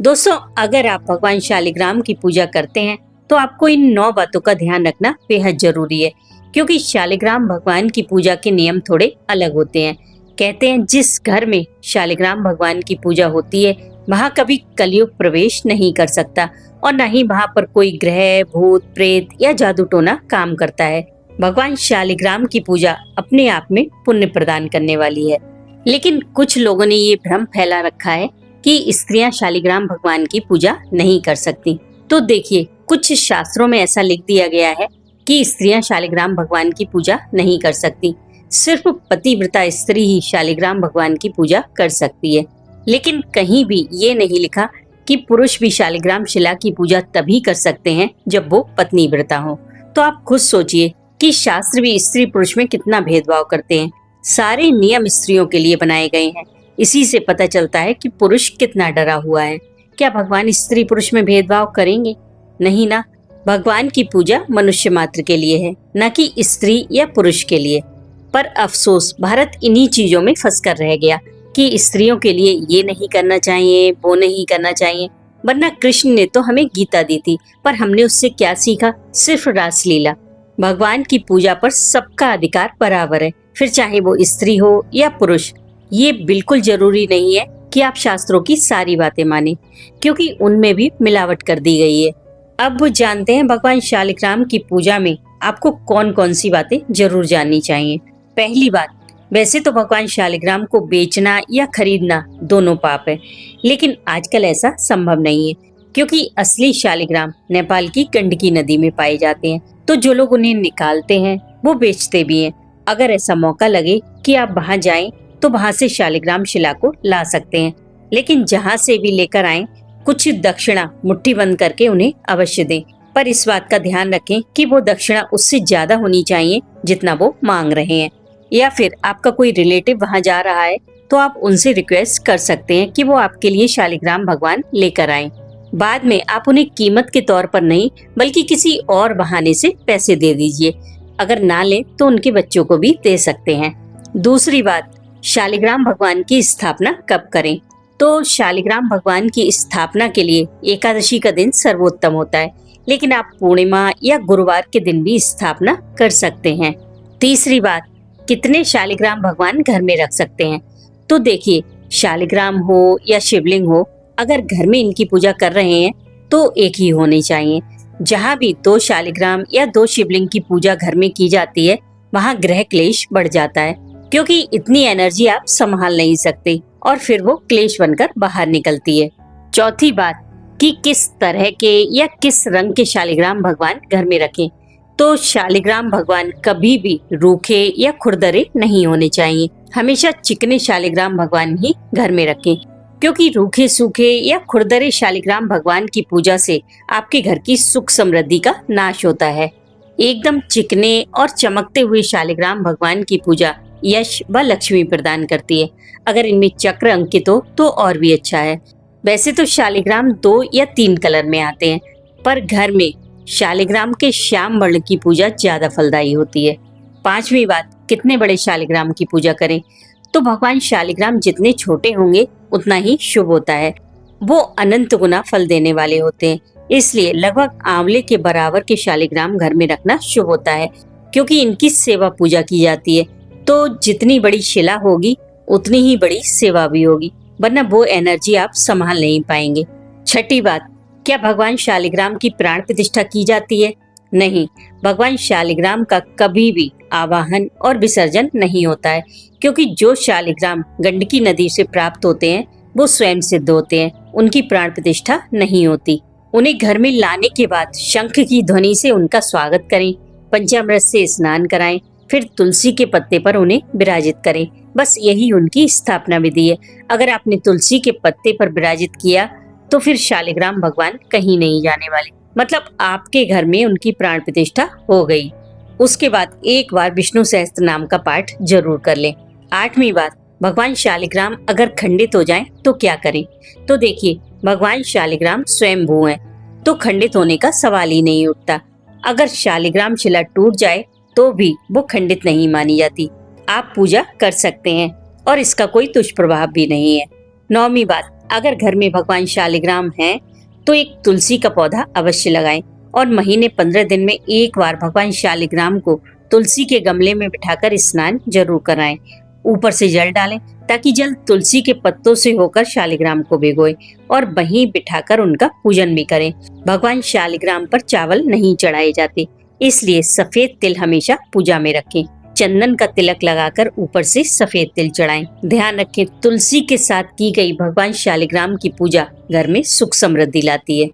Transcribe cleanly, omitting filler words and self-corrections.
दोस्तों, अगर आप भगवान शालिग्राम की पूजा करते हैं तो आपको इन 9 बातों का ध्यान रखना बेहद जरूरी है, क्योंकि शालिग्राम भगवान की पूजा के नियम थोड़े अलग होते हैं। कहते हैं जिस घर में शालिग्राम भगवान की पूजा होती है वहाँ कभी कलयुग प्रवेश नहीं कर सकता और न ही वहाँ पर कोई ग्रह, भूत, प्रेत या जादू टोना काम करता है। भगवान शालिग्राम की पूजा अपने आप में पुण्य प्रदान करने वाली है, लेकिन कुछ लोगों ने ये भ्रम फैला रखा है कि स्त्रियां शालिग्राम भगवान की पूजा नहीं कर सकती। तो देखिए, कुछ शास्त्रों में ऐसा लिख दिया गया है कि स्त्रियां शालिग्राम भगवान की पूजा नहीं कर सकती। सिर्फ पतिव्रता स्त्री ही शालिग्राम भगवान की पूजा कर सकती है। लेकिन कहीं भी ये नहीं लिखा कि पुरुष भी शालिग्राम शिला की पूजा तभी कर सकते हैं जब वो पत्नीव्रता हो। तो आप खुद सोचिए कि शास्त्र भी स्त्री पुरुष में कितना भेदभाव करते हैं। सारे नियम स्त्रियों के लिए बनाए गए हैं। इसी से पता चलता है कि पुरुष कितना डरा हुआ है। क्या भगवान स्त्री पुरुष में भेदभाव करेंगे? नहीं ना। भगवान की पूजा मनुष्य मात्र के लिए है, न कि स्त्री या पुरुष के लिए। पर अफसोस, भारत इन्हीं चीजों में फंस कर रह गया कि स्त्रियों के लिए ये नहीं करना चाहिए, वो नहीं करना चाहिए। वरना कृष्ण ने तो हमें गीता दी थी, पर हमने उससे क्या सीखा? सिर्फ रासलीला। भगवान की पूजा पर सबका अधिकार बराबर है, फिर चाहे वो स्त्री हो या पुरुष। ये बिल्कुल जरूरी नहीं है कि आप शास्त्रों की सारी बातें माने, क्योंकि उनमें भी मिलावट कर दी गई है। अब वो जानते हैं भगवान शालिग्राम की पूजा में आपको कौन कौन सी बातें जरूर जाननी चाहिए। पहली बात, वैसे तो भगवान शालिग्राम को बेचना या खरीदना दोनों पाप है, लेकिन आजकल ऐसा संभव नहीं है, क्योंकि असली शालिग्राम नेपाल की गंडकी नदी में पाए जाते हैं। तो जो लोग उन्हें निकालते हैं वो बेचते भी हैं। अगर ऐसा मौका लगे कि आप वहाँ जाएं तो वहाँ से शालिग्राम शिला को ला सकते हैं, लेकिन जहाँ से भी लेकर आएं कुछ दक्षिणा मुट्ठी बंद करके उन्हें अवश्य दें। पर इस बात का ध्यान रखें कि वो दक्षिणा उससे ज्यादा होनी चाहिए जितना वो मांग रहे हैं। या फिर आपका कोई रिलेटिव वहाँ जा रहा है तो आप उनसे रिक्वेस्ट कर सकते हैं कि वो आपके लिए शालिग्राम भगवान लेकर आएं। बाद में आप उन्हें कीमत के तौर पर नहीं बल्कि किसी और बहाने से पैसे दे दीजिए। अगर ना ले तो उनके बच्चों को भी दे सकते हैं। दूसरी बात, शालिग्राम भगवान की स्थापना कब करें? तो शालिग्राम भगवान की स्थापना के लिए एकादशी का दिन सर्वोत्तम होता है, लेकिन आप पूर्णिमा या गुरुवार के दिन भी स्थापना कर सकते हैं। तीसरी बात, कितने शालिग्राम भगवान घर में रख सकते हैं? तो देखिए, शालिग्राम हो या शिवलिंग हो, अगर घर में इनकी पूजा कर रहे हैं तो एक ही होने चाहिए। जहाँ भी 2 शालिग्राम या 2 शिवलिंग की पूजा घर में की जाती है वहाँ ग्रह क्लेश बढ़ जाता है, क्योंकि इतनी एनर्जी आप संभाल नहीं सकते और फिर वो क्लेश बनकर बाहर निकलती है। चौथी बात, कि किस तरह के या किस रंग के शालिग्राम भगवान घर में रखें? तो शालिग्राम भगवान कभी भी रूखे या खुरदरे नहीं होने चाहिए। हमेशा चिकने शालिग्राम भगवान ही घर में रखें, क्योंकि रूखे सूखे या खुरदरे शालिग्राम भगवान की पूजा से आपके घर की सुख समृद्धि का नाश होता है। एकदम चिकने और चमकते हुए शालिग्राम भगवान की पूजा यश व लक्ष्मी प्रदान करती है। अगर इनमें चक्र अंकित हो तो और भी अच्छा है। वैसे तो शालिग्राम 2 या 3 कलर में आते हैं, पर घर में शालिग्राम के श्याम वर्ण की पूजा ज्यादा फलदायी होती है। पांचवी बात, कितने बड़े शालिग्राम की पूजा करें? तो भगवान शालिग्राम जितने छोटे होंगे उतना ही शुभ होता है। वो अनंत गुना फल देने वाले होते हैं, इसलिए लगभग आंवले के बराबर के शालिग्राम घर में रखना शुभ होता है, क्योंकि इनकी सेवा पूजा की जाती है। तो जितनी बड़ी शिला होगी उतनी ही बड़ी सेवा भी होगी, वरना वो एनर्जी आप संभाल नहीं पाएंगे। छठी बात, क्या भगवान शालिग्राम की प्राण प्रतिष्ठा की जाती है? नहीं, भगवान शालिग्राम का कभी भी आवाहन और विसर्जन नहीं होता है, क्योंकि जो शालिग्राम गंडकी नदी से प्राप्त होते हैं वो स्वयं सिद्ध होते हैं, उनकी प्राण प्रतिष्ठा नहीं होती। उन्हें घर में लाने के बाद शंख की ध्वनि से उनका स्वागत करें, पंचामृत से स्नान कराएं, फिर तुलसी के पत्ते पर उन्हें विराजित करें। बस यही उनकी स्थापना विधि है। अगर आपने तुलसी के पत्ते पर विराजित किया तो फिर शालिग्राम भगवान कहीं नहीं जाने वाले, मतलब आपके घर में उनकी प्राण प्रतिष्ठा हो गई। उसके बाद एक बार विष्णु सहस्त्र नाम का पाठ जरूर कर लें। 8वीं बात, भगवान शालिग्राम अगर खंडित हो जाएं तो क्या करें? तो देखिए, भगवान शालिग्राम स्वयंभू हैं, तो खंडित होने का सवाल ही नहीं उठता। अगर शालिग्राम शिला टूट जाए तो भी वो खंडित नहीं मानी जाती। आप पूजा कर सकते हैं और इसका कोई दुष्प्रभाव भी नहीं है। 9वीं बात, अगर घर में भगवान शालिग्राम हैं, तो एक तुलसी का पौधा अवश्य लगाएं और महीने 15 दिन में एक बार भगवान शालिग्राम को तुलसी के गमले में बिठाकर स्नान जरूर कराएं। ऊपर से जल डालें ताकि जल तुलसी के पत्तों से होकर शालिग्राम को भिगोए और वहीं बिठाकर उनका पूजन भी करें। भगवान शालिग्राम पर चावल नहीं चढ़ाए जाते, इसलिए सफेद तिल हमेशा पूजा में रखें। चंदन का तिलक लगाकर ऊपर से सफेद तिल चढ़ाएं। ध्यान रखें, तुलसी के साथ की गई भगवान शालिग्राम की पूजा घर में सुख समृद्धि लाती है।